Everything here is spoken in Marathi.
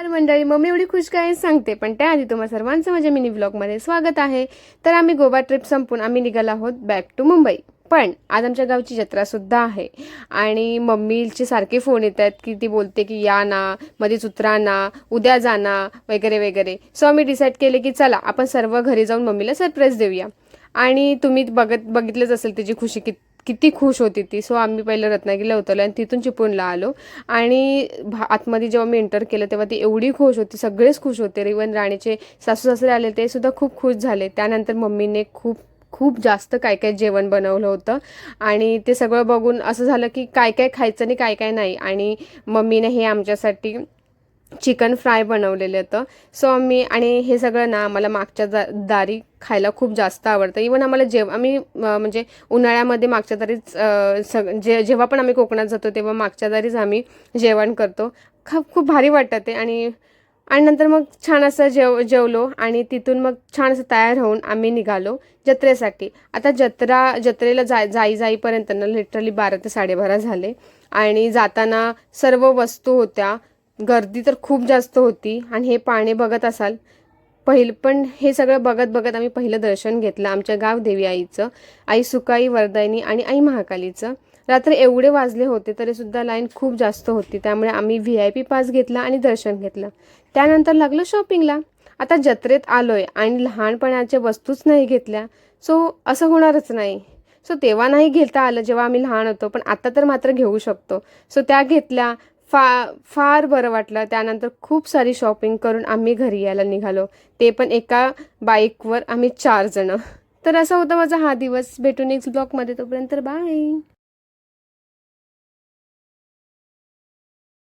तर मंडळी, मम्मी एवढी खुश काय सांगते, पण त्याआधी तुम्हा सर्वांचं माझ्या मिनी व्लॉगमध्ये स्वागत आहे. तर आम्ही गोवा ट्रिप संपून आम्ही निघालो आहोत बॅक टू मुंबई. पण आज आमच्या गावची जत्रासुद्धा आहे आणि मम्मीचे सारखे फोन येत आहेत की ती बोलते की या ना, मध्येच उतरा ना, उद्या जा ना, वगैरे वगैरे. सो आम्ही डिसाईड केले की चला आपण सर्व घरी जाऊन मम्मीला सरप्राईज देऊया. आणि तुम्ही बघितलंच असेल तिची खुशी किती खुश होती ती. सो आम्ही पहिलं रत्नागिरीला उतरलो आणि तिथून चिपळूणला आलो. आणि आतमध्ये जेव्हा मी एंटर केलं तेव्हा ती एवढी खुश होती, सगळेच खुश होते. इवन राणीचे सासू सासरे आले ते सुद्धा खूप खुश झाले. त्यानंतर मम्मीने खूप खूप जास्त काय काय जेवण बनवलं होतं आणि ते सगळं बघून असं झालं की काय काय खायचं आणि काय काय नाही. आणि मम्मीने हे आमच्यासाठी चिकन फ्राय बनवलेलं होतं. सो आणि हे सगळं ना आम्हाला मागच्या दारी खायला खूप जास्त आवडतं. इवन आम्हाला आम्ही म्हणजे उन्हाळ्यामध्ये मागच्या दारीच जेव्हा पण आम्ही कोकणात जातो तेव्हा मागच्या दारीच आम्ही जेवण करतो. खूप भारी वाटतं ते. आणि नंतर मग छान असं जेवलो आणि तिथून मग छान असं तयार होऊन आम्ही निघालो जत्रेसाठी. आता जत्रेला जाईपर्यंत ना लिटरली 12 ते 12:30 झाले. आणि जाताना सर्व वस्तू होत्या, गर्दी तर खूप जास्त होती. आणि हे पाणी बघत असाल, पण हे सगळं बघत बघत आम्ही पहिलं दर्शन घेतलं आमच्या गावदेवी आईचं, आई सुकाई वरदायनी आणि आई महाकालीचं. रात्र एवढे वाजले होते तरी सुद्धा लाईन खूप जास्त होती, त्यामुळे आम्ही VIP पास घेतला आणि दर्शन घेतलं. त्यानंतर लागलं शॉपिंगला. आता जत्रेत आलोय आणि लहानपणाच्या वस्तूच नाही घेतल्या, सो असं होणारच नाही. सो तेव्हा नाही घेता आलं जेव्हा आम्ही लहान होतो, पण आता तर मात्र घेऊ शकतो. सो त्या घेतल्या. फार बरं वाटलं. त्यानंतर खूप सारी शॉपिंग करून आम्ही घरी यायला निघालो, ते पण एका बाईकवर आम्ही 4 जण. तर असा होता माझा हा दिवस. भेटू नेक्स्ट ब्लॉगमध्ये, तोपर्यंत बाय.